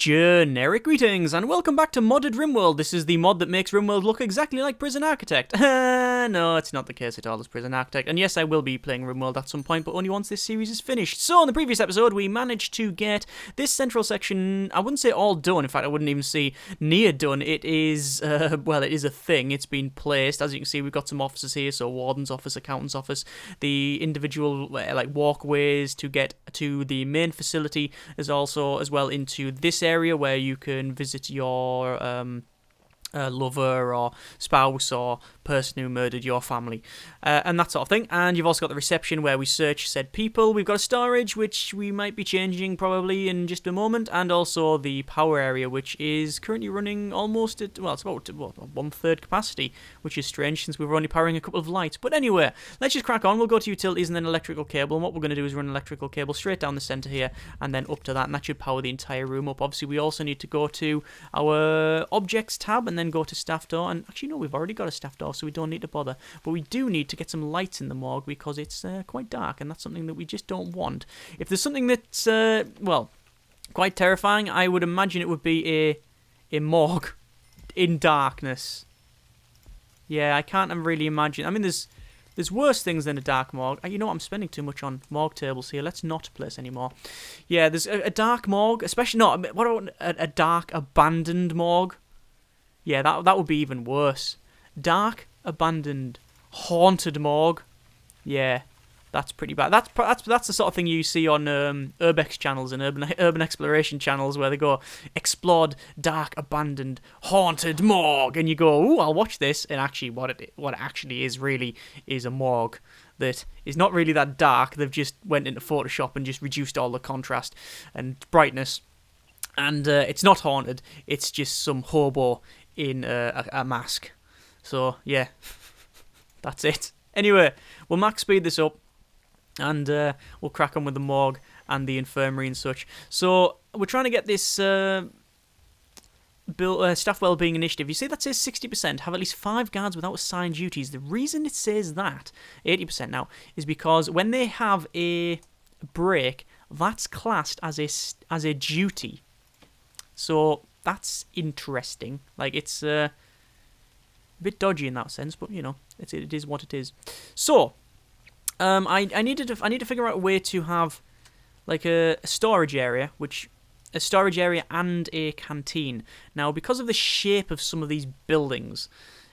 Generic greetings and welcome back to Modded RimWorld. This is the mod that makes RimWorld look exactly like Prison Architect. No, it's not the case at all as Prison Architect. And yes, I will be playing RimWorld at some point, but only once this series is finished. So in the previous episode, we managed to get this central section, I wouldn't say all done. In fact, I wouldn't even say near done. It is, well, it is a thing. It's been placed. As you can see, we've got some offices here. So Warden's office, Accountant's office, the individual like walkways to get to the main facility is also as well into this area where you can visit your lover or spouse or person who murdered your family and that sort of thing. And you've also got the reception where we search said people. We've got a storage which we might be changing probably in just a moment, and also the power area which is currently running almost at, well, it's about 1/3 capacity, which is strange since we were only powering a couple of lights. But anyway, let's just crack on. We'll go to utilities and then electrical cable, and what we're going to do is run an electrical cable straight down the centre here and then up to that, and that should power the entire room up. Obviously we also need to go to our objects tab and then go to staff door, and actually no, we've already got a staff door so we don't need to bother, but we do need to get some lights in the morgue because it's quite dark, and that's something that we just don't want. If there's something that's well, quite terrifying, I would imagine it would be a morgue in darkness. Yeah, I can't really imagine. I mean, there's worse things than a dark morgue. You know what, I'm spending too much on morgue tables here. Let's not place anymore. Yeah, there's a dark morgue, especially not, what about a dark abandoned morgue? Yeah, that would be even worse. Dark, abandoned, haunted morgue. Yeah, that's pretty bad. That's the sort of thing you see on urbex channels and urban exploration channels where they go explored dark, abandoned, haunted morgue, and you go, ooh, I'll watch this. And actually, what it actually is really is a morgue that is not really that dark. They've just went into Photoshop and just reduced all the contrast and brightness, and it's not haunted. It's just some hobo in a mask. So yeah, that's it. Anyway, we'll max speed this up and we'll crack on with the morgue and the infirmary and such. So we're trying to get this staff wellbeing initiative. You see that says 60%, have at least 5 guards without assigned duties. The reason it says that, 80% now, is because when they have a break, that's classed as a duty. So that's interesting. Like, it's a bit dodgy in that sense, but you know, it is what it is. So, I need to figure out a way to have like a storage area, and a canteen. Now, because of the shape of some of these buildings,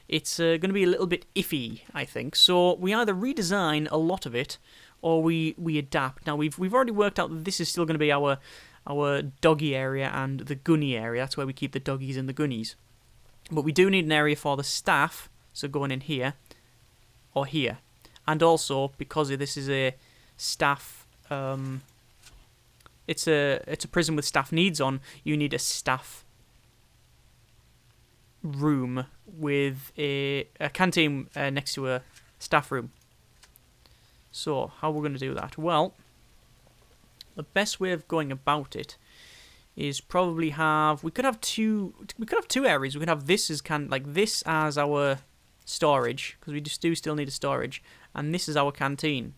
it's going to be a little bit iffy, I think. So we either redesign a lot of it, or we adapt. Now we've already worked out that this is still going to be our doggy area and the gunny area. That's where we keep the doggies and the gunnies. But we do need an area for the staff, so going in here or here. And also, because this is a staff, it's a prison with staff needs on, you need a staff room with a canteen next to a staff room. So, how we're going to do that? Well, the best way of going about it is probably we could have two areas. We could have this as this as our storage, because we just do still need a storage, and this is our canteen.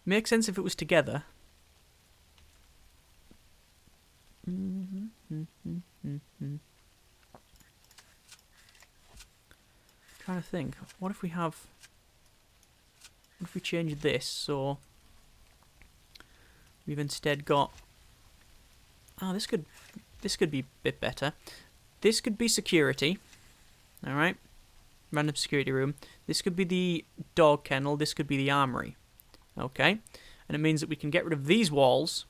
Makes sense if it was together. Trying to think. What if we change this so we've instead got, this could be a bit better. This could be security. Alright. Random security room. This could be the dog kennel. This could be the armory. Okay. And it means that we can get rid of these walls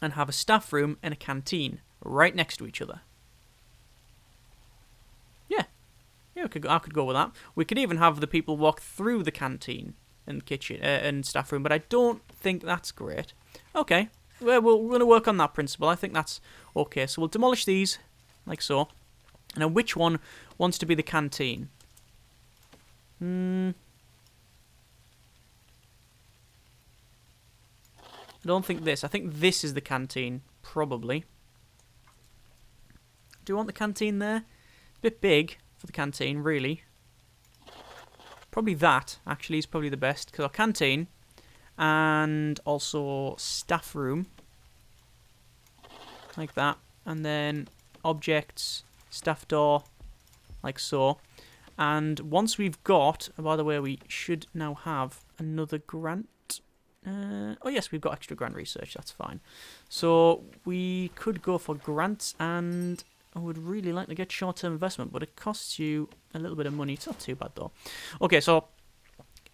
and have a staff room and a canteen right next to each other. Yeah. Yeah, I could go with that. We could even have the people walk through the canteen and kitchen and staff room, but I don't think that's great. Okay. Well, we're going to work on that principle. I think that's okay. So we'll demolish these like so. Now, which one wants to be the canteen? I don't think this. I think this is the canteen, probably. Do you want the canteen there? A bit big for the canteen, really. Probably that, actually, is probably the best. Because our canteen and also staff room like that. And then objects, staff door, like so. And once we've got, by the way, we should now have another grant. Oh yes, we've got extra grant research, that's fine. So we could go for grants, and I would really like to get short-term investment, but it costs you a little bit of money. It's not too bad though. Okay, so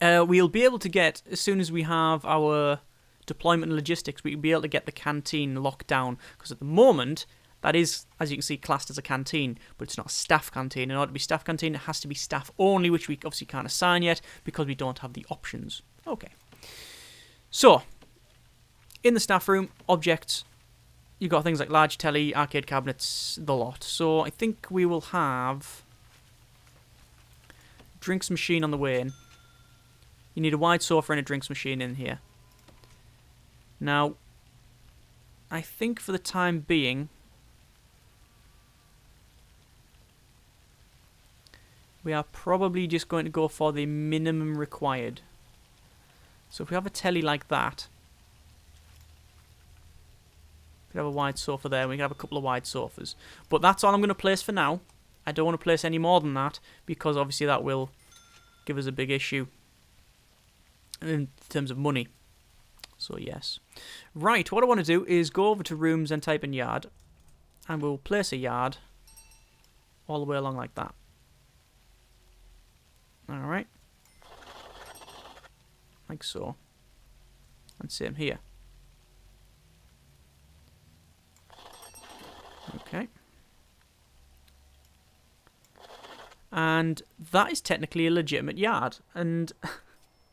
we'll be able to get, as soon as we have our deployment and logistics, we'll be able to get the canteen locked down, because at the moment, that is, as you can see, classed as a canteen, but it's not a staff canteen. In order to be staff canteen, it has to be staff only, which we obviously can't assign yet, because we don't have the options. Okay. So, in the staff room, objects, you've got things like large telly, arcade cabinets, the lot. So, I think we will have drinks machine on the way in. You need a wide sofa and a drinks machine in here. Now, I think for the time being, we are probably just going to go for the minimum required. So if we have a telly like that, we could have a wide sofa there, and we can have a couple of wide sofas. But that's all I'm going to place for now. I don't want to place any more than that, because obviously that will give us a big issue in terms of money. So yes. Right, what I want to do is go over to rooms and type in yard, and we'll place a yard all the way along like that. Alright. Like so. And same here. Okay. And that is technically a legitimate yard. And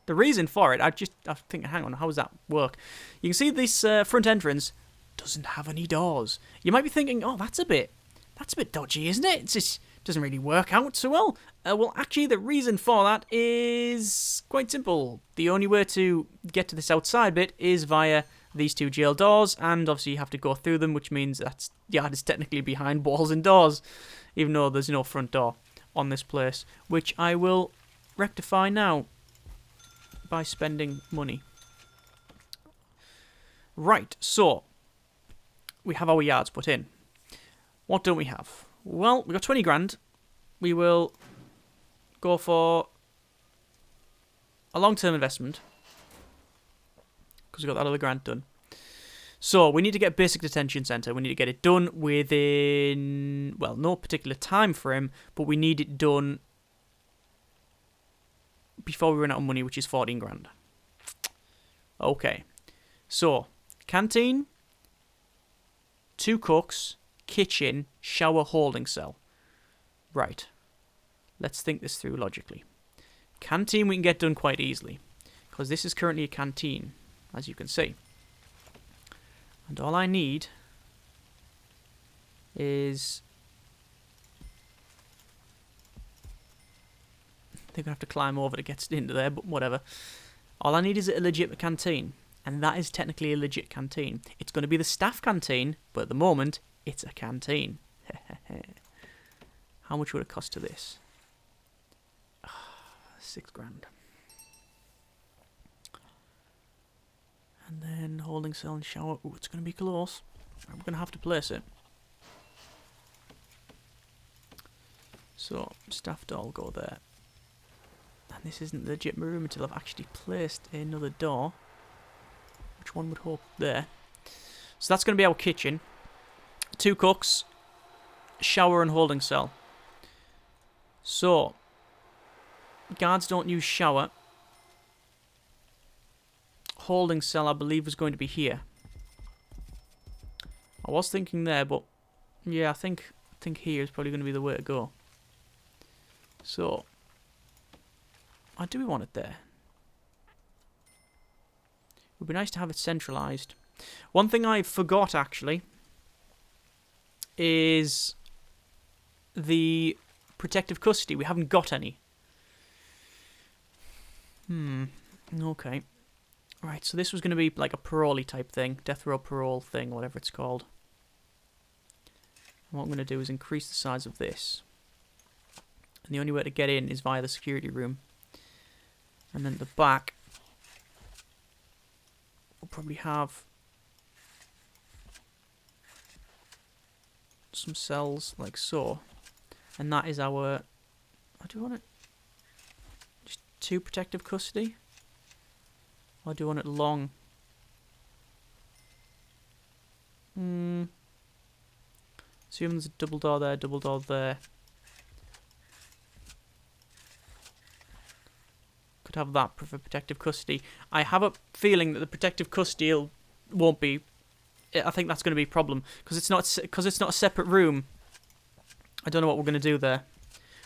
the reason for it, I think, hang on, how does that work? You can see this front entrance doesn't have any doors. You might be thinking, oh, that's a bit dodgy, isn't it? It's just doesn't really work out so well. Well, actually, the reason for that is quite simple. The only way to get to this outside bit is via these two jail doors, and obviously you have to go through them, which means that yard is technically behind walls and doors, even though there's no front door on this place, which I will rectify now by spending money. Right, so we have our yards put in. What don't we have? Well, we've got 20 grand. We will go for a long-term investment, because we've got that other grant done. So, we need to get a basic detention centre. We need to get it done within, well, no particular time frame, but we need it done before we run out of money, which is 14 grand. Okay. So, canteen, 2 cooks, kitchen, shower, holding cell. Right. Let's think this through logically. Canteen we can get done quite easily, because this is currently a canteen, as you can see. And all I need is... they're going to have to climb over to get into there, but whatever. All I need is a legit canteen, and that is technically a legit canteen. It's going to be the staff canteen, but at the moment, it's a canteen. How much would it cost to this? 6 grand. And then holding cell and shower. Ooh, it's going to be close. I'm going to have to place it. So, staff door will go there. And this isn't the legit room until I've actually placed another door. Which one would hope there. So that's going to be our kitchen. 2 cooks, shower and holding cell. So, guards don't use shower. Holding cell, I believe, was going to be here. I was thinking there, but yeah, I think here is probably going to be the way to go. So, do we want it there? It would be nice to have it centralised. One thing I forgot, actually, is the protective custody. We haven't got any. Okay. Right, so this was going to be like a parolee type thing. Death row parole thing, whatever it's called. And what I'm going to do is increase the size of this. And the only way to get in is via the security room. And then at the back, we'll probably have some cells like so. And that is our... I do want it... Just 2 protective custody? Or do you want it long? Assume there's a double door there. Could have that for protective custody. I have a feeling that the protective custody won't be... I think that's going to be a problem because it's not a separate room. I don't know what we're going to do there.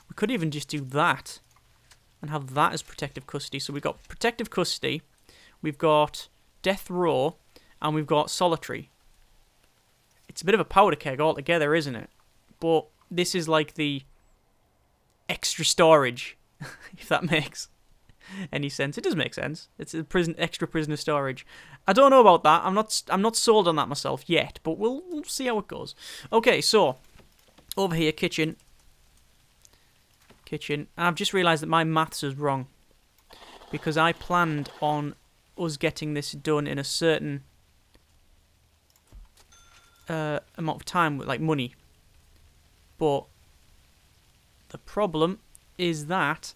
We could even just do that and have that as protective custody. So we've got protective custody, we've got death row, and we've got solitary. It's a bit of a powder keg altogether, isn't it? But this is like the extra storage, if that makes any sense. It does make sense. It's a extra prisoner storage. I don't know about that. I'm not sold on that myself yet, but we'll see how it goes. Okay, so over here, kitchen. And I've just realised that my maths is wrong because I planned on us getting this done in a certain amount of time with like money, but the problem is that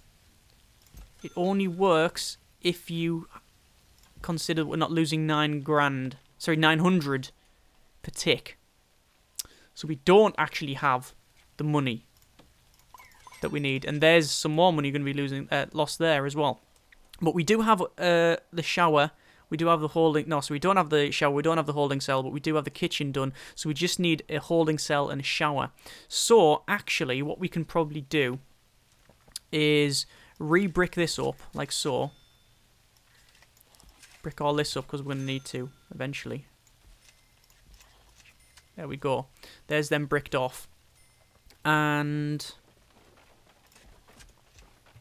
it only works if you consider we're not losing 900 per tick. So we don't actually have the money that we need, and there's some more money you're going to be losing, lost there as well. But we do have the shower. We do have the holding... No, so we don't have the shower. We don't have the holding cell, but we do have the kitchen done. So we just need a holding cell and a shower. So, actually, what we can probably do is re-brick this up, like so. Brick all this up, because we're going to need to, eventually. There we go. There's them bricked off. And...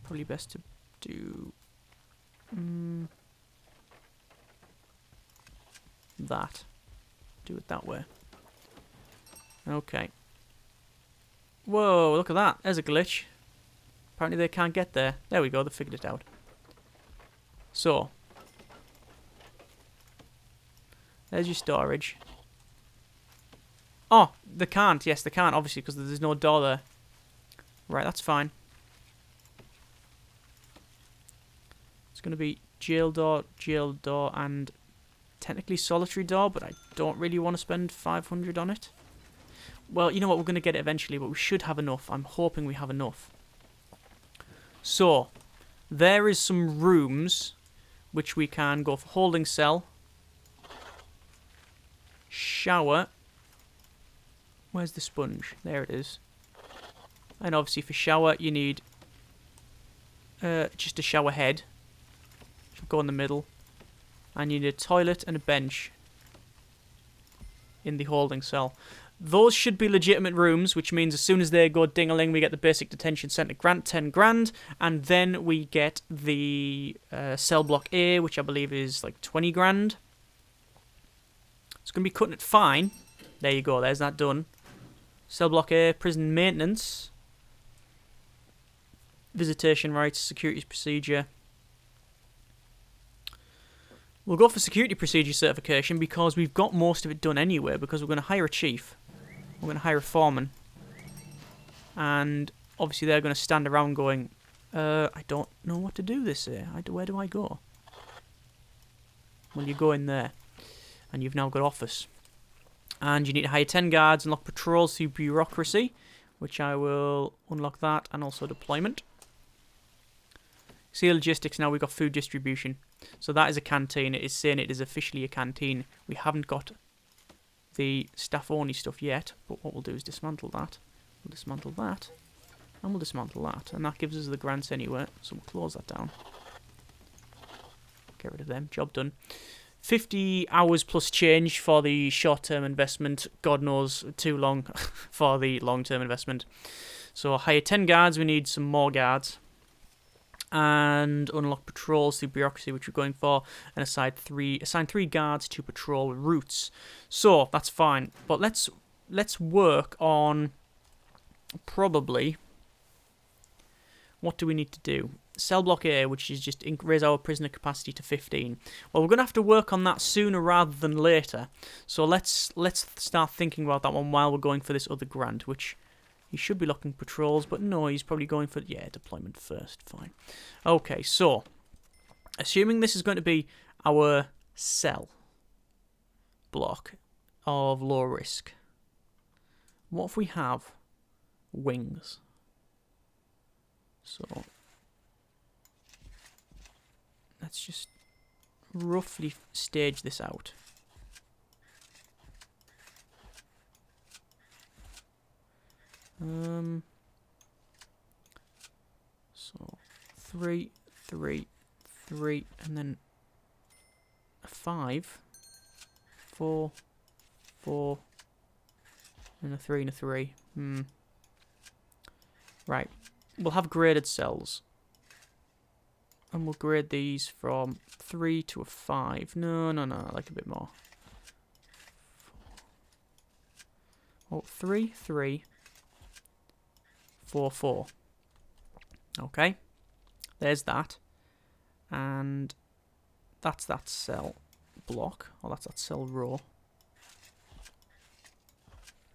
probably best to do... that. Do it that way. Okay. Whoa, look at that. There's a glitch. Apparently they can't get there. There we go, they figured it out. So. There's your storage. Oh, they can't. Yes, they can't, obviously, because there's no door there. Right, that's fine. It's going to be jail door, and technically solitary door, but I don't really want to spend 500 on it. Well, you know what, we're going to get it eventually, but we should have enough. I'm hoping we have enough. So, there is some rooms which we can go for holding cell, shower. Where's the sponge? There it is. And obviously for shower you need just a shower head. Should go in the middle. And you need a toilet and a bench in the holding cell. Those should be legitimate rooms, which means as soon as they go ding-a-ling, we get the basic detention centre grant, 10 grand, and then we get the cell block A, which I believe is like 20 grand. It's going to be cutting it fine. There you go, there's that done. Cell block A, prison maintenance, visitation rights, security procedure. We'll go for security procedure certification because we've got most of it done anyway, because we're going to hire a chief. We're going to hire a foreman. And obviously they're going to stand around going, I don't know what to do this here. Where do I go? Well, you go in there. And you've now got office. And you need to hire 10 guards, unlock patrols through bureaucracy, which I will unlock that, and also deployment. See logistics now, we've got food distribution. So that is a canteen. It is saying it is officially a canteen. We haven't got the staff-only stuff yet, but what we'll do is dismantle that. We'll dismantle that, and we'll dismantle that. And that gives us the grants anyway, so we'll close that down. Get rid of them. Job done. 50 hours plus change for the short-term investment. God knows, too long for the long-term investment. So hire 10 guards. We need some more guards. And unlock patrols through bureaucracy, which we're going for, and assign three guards to patrol routes. So that's fine, but let's work on probably what do we need to do. cell block A, which is just raise our prisoner capacity to 15. Well, we're going to have to work on that sooner rather than later. So let's start thinking about that one while we're going for this other grant, which he should be looking patrols, but no, he's probably going for, yeah, deployment first. Fine. Okay, so assuming this is going to be our cell block of low risk, what if we have wings? So let's just roughly stage this out. So 3, 3, 3, and then a 5, 4, 4, and a 3 and a 3. Right. We'll have graded cells. And we'll grade these from 3 to a 5. No, I like a bit more. Oh, 3, 3, 4, 4. Okay. There's that. And that's that cell block. Or that's that cell row.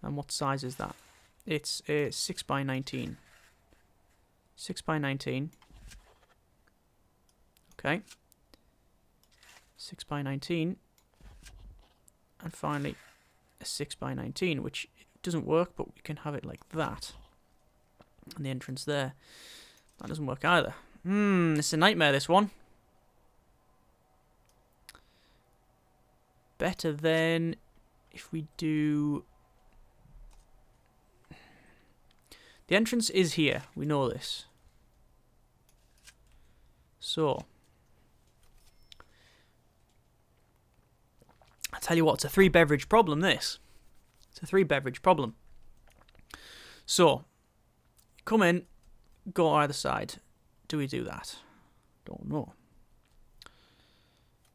And what size is that? It's a 6 by 19. 6 by 19. Okay. 6 by 19. And finally, a 6 by 19, which doesn't work, but we can have it like that. And the entrance there. That doesn't work either. It's a nightmare, this one. Better than if we do... The entrance is here. We know this. So, I tell you what, it's a 3-beverage problem, this. It's a 3-beverage problem. So, come in, go either side. Do we do that? Don't know.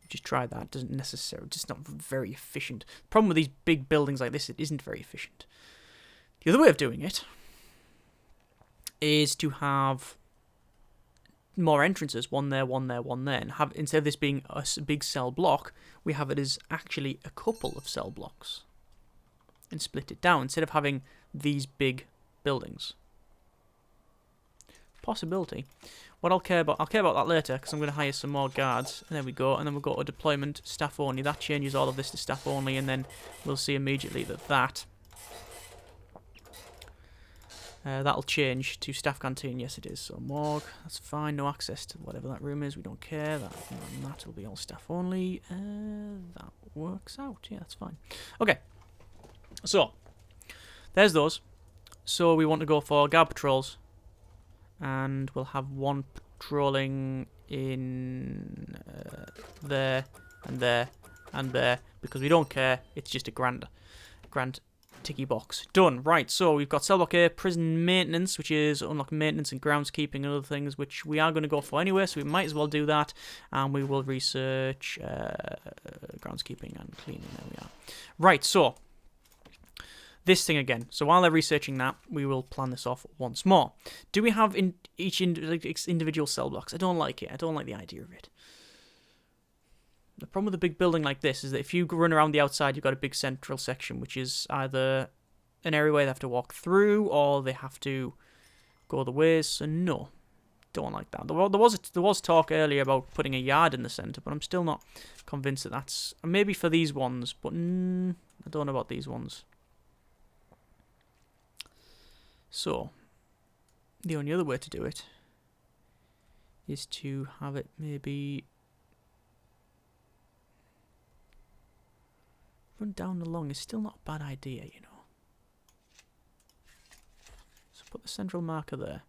Just try that. Doesn't necessarily, just not very efficient. The problem with these big buildings like this, it isn't very efficient. The other way of doing it is to have more entrances, one there, one there, one there, and have, instead of this being a big cell block, we have it as actually a couple of cell blocks and split it down instead of having these big buildings. Possibility. What I'll care about that later, because I'm going to hire some more guards. And there we go, and then we'll go to deployment, staff only. That changes all of this to staff only, and then we'll see immediately that that'll change to staff canteen. Yes, it is. So morgue, that's fine. No access to whatever that room is. We don't care. That will be all staff only. That works out. Yeah, that's fine. Okay. So there's those. So we want to go for guard patrols, and we'll have one patrolling in there and there and there because we don't care. It's just a grand ticky box. Done. Right, so we've got cell block A, prison maintenance, which is unlock maintenance and groundskeeping and other things, which we are going to go for anyway, so we might as well do that. And we will research groundskeeping and cleaning. There we are. Right, so this thing again. So while they're researching that, we will plan this off once more. Do we have each individual cell blocks? I don't like it. I don't like the idea of it. The problem with a big building like this is that if you run around the outside, you've got a big central section, which is either an area where they have to walk through or they have to go the ways. So no, don't like that. There was talk earlier about putting a yard in the centre, but I'm still not convinced that that's... Maybe for these ones, but I don't know about these ones. So, the only other way to do it is to have it maybe run down along. Is still not a bad idea, you know. So put the central marker there.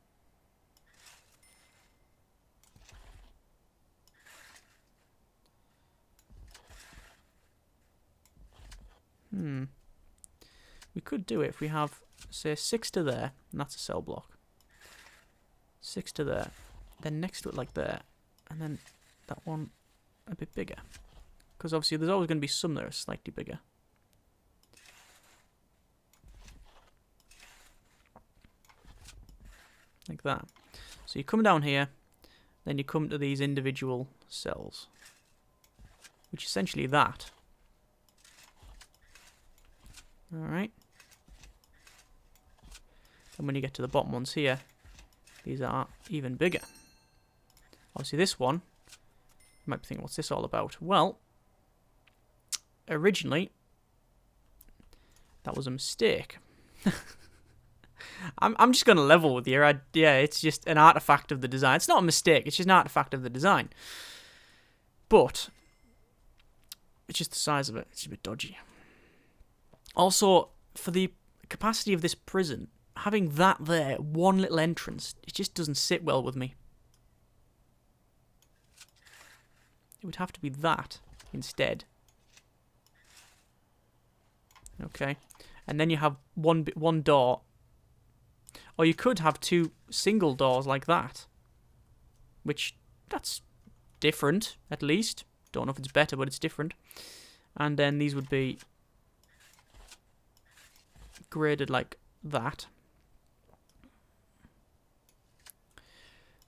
We could do it if we have, say, 6 to there, and that's a cell block. 6 to there, then next to it like there, and then that one a bit bigger. Because obviously there's always going to be some that are slightly bigger. Like that. So you come down here, then you come to these individual cells, which is essentially that. Alright. And when you get to the bottom ones here, these are even bigger. Obviously this one, you might be thinking, what's this all about? Well, originally, that was a mistake. I'm just going to level with you. Yeah, it's just an artifact of the design. It's not a mistake, it's just an artifact of the design. But, it's just the size of it. It's a bit dodgy. Also, for the capacity of this prison, having that there, one little entrance, it just doesn't sit well with me. It would have to be that instead. Okay. And then you have one door. Or you could have two single doors like that. Which, that's different, at least. Don't know if it's better, but it's different. And then these would be graded like that.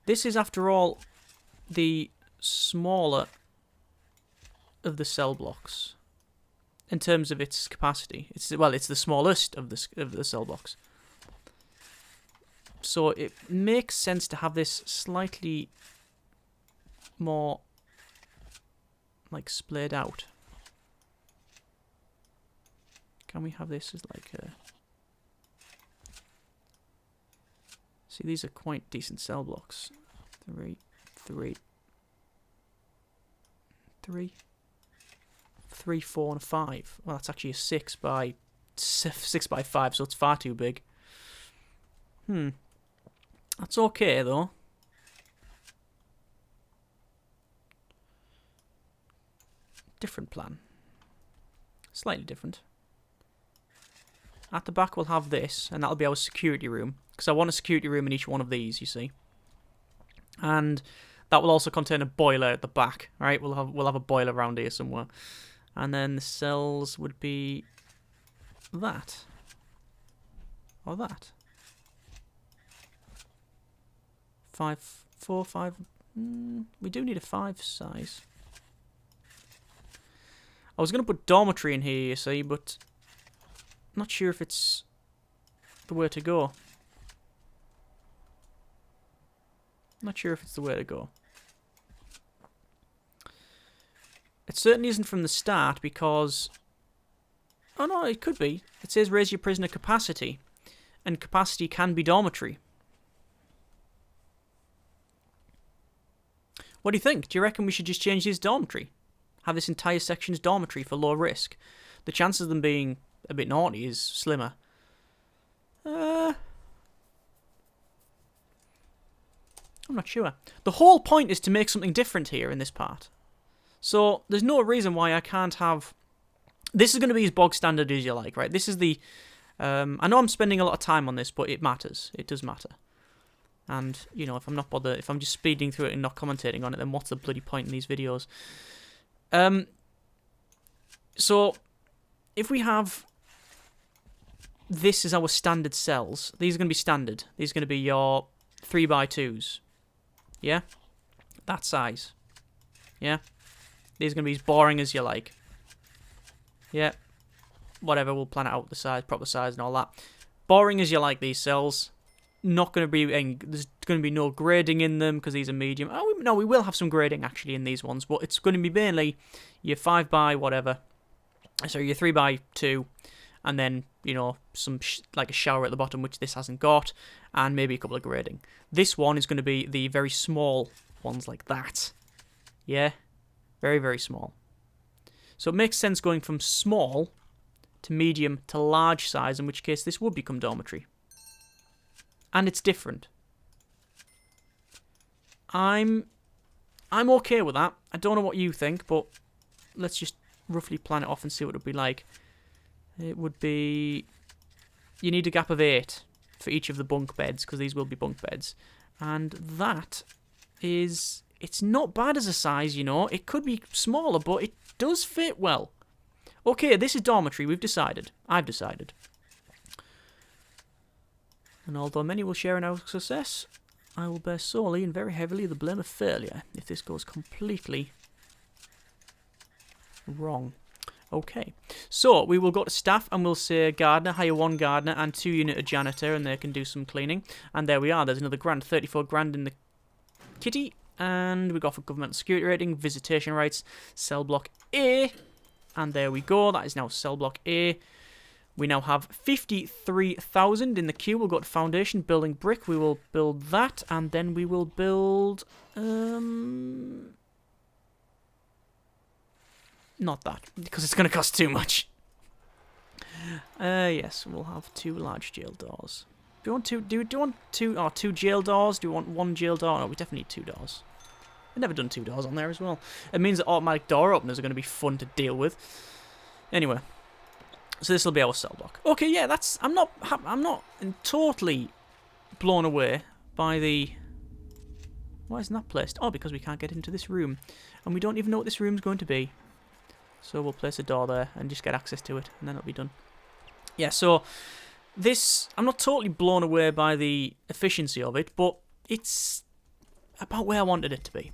This is, after all, the smaller of the cell blocks in terms of its capacity. It's the smallest of the cell blocks. So it makes sense to have this slightly more like splayed out. Can we have this as like a... See, these are quite decent cell blocks. 3, 4, and 5. Well, that's actually a 6 by 5, so it's far too big. That's okay though. Different plan. Slightly different. At the back we'll have this, and that'll be our security room. Because I want a security room in each one of these, you see. And that will also contain a boiler at the back. Right? We'll have a boiler around here somewhere. And then the cells would be that. Or that. 5, 4, 5. We do need a 5 size. I was going to put dormitory in here, you see, but I'm not sure if it's the way to go. Not sure if it's the way to go. It certainly isn't from the start because... Oh no, it could be. It says raise your prisoner capacity. And capacity can be dormitory. What do you think? Do you reckon we should just change this dormitory? Have this entire section's dormitory for low risk? The chances of them being a bit naughty is slimmer. I'm not sure. The whole point is to make something different here in this part. So there's no reason why I can't have... This is going to be as bog standard as you like, right? This is the... I know I'm spending a lot of time on this, but it matters. It does matter. And, you know, if I'm not bothered, if I'm just speeding through it and not commentating on it, then what's the bloody point in these videos? So, if we have this as our standard cells, these are going to be standard. These are going to be your 3x2s. Yeah? That size. Yeah? These are going to be as boring as you like. Yeah? Whatever, we'll plan it out, the size, proper size and all that. Boring as you like, these cells. Not going to be... There's going to be no grading in them because these are medium. Oh, no, we will have some grading actually in these ones, but it's going to be mainly your 5x whatever. So your 3x2, and then, you know, some like a shower at the bottom, which this hasn't got, and maybe a couple of grading. This one is going to be the very small ones like that. Yeah? Very, very small. So it makes sense going from small to medium to large size, in which case this would become dormitory. And it's different. I'm okay with that. I don't know what you think, but let's just roughly plan it off and see what it would be like. It would be... You need a gap of 8 for each of the bunk beds, because these will be bunk beds. And that is... It's not bad as a size, you know. It could be smaller, but it does fit well. Okay, this is dormitory. We've decided. I've decided. And although many will share in our success, I will bear solely and very heavily the blame of failure if this goes completely wrong. Okay, so we will go to staff and we'll say gardener, hire 1 gardener and 2 unit of janitor, and they can do some cleaning. And there we are, there's another grand, 34 grand in the kitty. And we go for governmental security rating, visitation rights, cell block A. And there we go, that is now cell block A. We now have 53,000 in the queue. We'll go to foundation, building brick. We will build that, and then we will build... not that, because it's going to cost too much. Yes, we'll have 2 large jail doors. Do you want 2? Do you want 2? Oh, 2 jail doors? Do you want 1 jail door? No, we definitely need 2 doors. I've never done 2 doors on there as well. It means that automatic door openers are going to be fun to deal with. Anyway, so this will be our cell block. Okay, yeah, that's. I'm not totally blown away by the. Why isn't that placed? Oh, because we can't get into this room, and we don't even know what this room's going to be. So we'll place a door there and just get access to it, and then it'll be done. Yeah, so this, I'm not totally blown away by the efficiency of it, but it's about where I wanted it to be.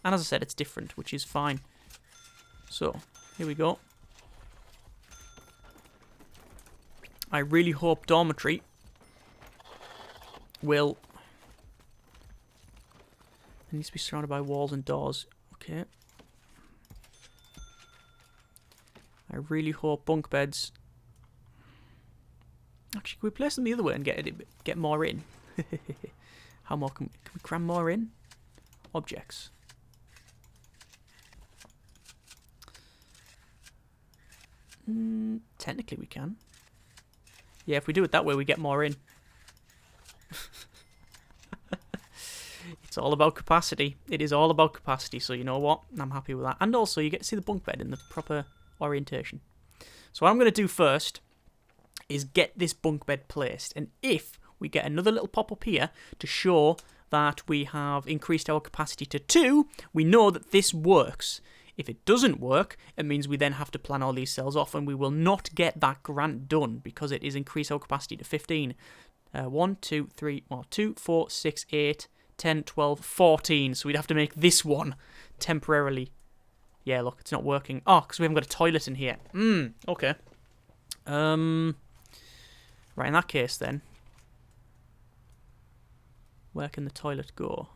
And as I said, it's different, which is fine. So, here we go. I really hope dormitory will... It needs to be surrounded by walls and doors. Okay. I really hope bunk beds... Actually, can we place them the other way and get more in? How more can we cram more in? Objects. Technically we can. Yeah, if we do it that way, we get more in. It's all about capacity. It is all about capacity, so you know what? I'm happy with that. And also, you get to see the bunk bed in the proper orientation. So what I'm going to do first is get this bunk bed placed. And if we get another little pop-up here to show that we have increased our capacity to 2, we know that this works. If it doesn't work, it means we then have to plan all these cells off, and we will not get that grant done because it is increased our capacity to 15. 1, 2, 3, 2, 4, 6, 8, 10, 12, 14. So we'd have to make this one temporarily. Yeah, look, it's not working. Oh, because we haven't got a toilet in here. Okay. Right, in that case then, where can the toilet go?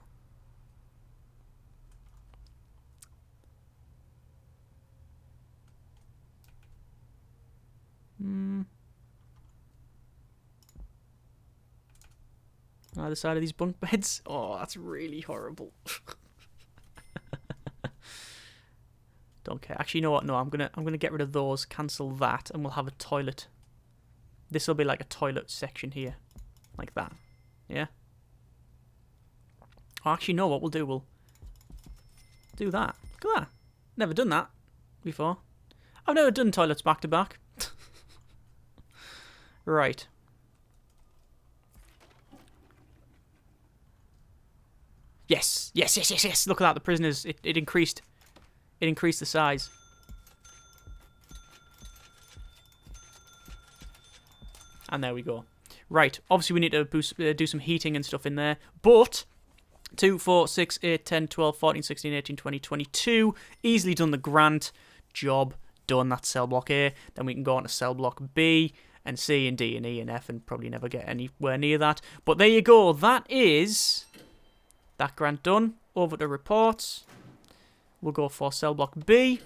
Either side of these bunk beds? Oh, that's really horrible. Don't care. Actually, you know what? No, I'm gonna get rid of those. Cancel that, and we'll have a toilet. This will be like a toilet section here, like that. Yeah. Oh, actually, no. What we'll do? We'll do that. Look at that. Never done that before. I've never done toilets back to back. Right. Yes, yes, yes, yes, yes. Look at that. The prisoners. It increased. It increased the size. And there we go. Right. Obviously, we need to do some heating and stuff in there. But 2, 4, 6, 8, 10, 12, 14, 16, 18, 20, 22. Easily done the grant. Job done. That's cell block A. Then we can go on to cell block B and C and D and E and F and probably never get anywhere near that. But there you go. That is that grant done. Over to reports. We'll go for cell block B.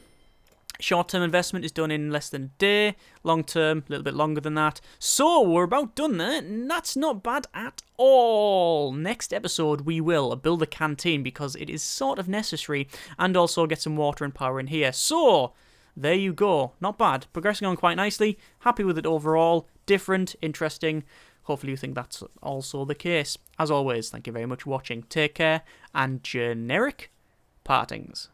Short-term investment is done in less than a day. Long-term, a little bit longer than that. So, we're about done there, and that's not bad at all. Next episode, we will build a canteen because it is sort of necessary, and also get some water and power in here. So, there you go. Not bad. Progressing on quite nicely. Happy with it overall. Different, interesting. Hopefully you think that's also the case. As always, thank you very much for watching. Take care, and generic partings.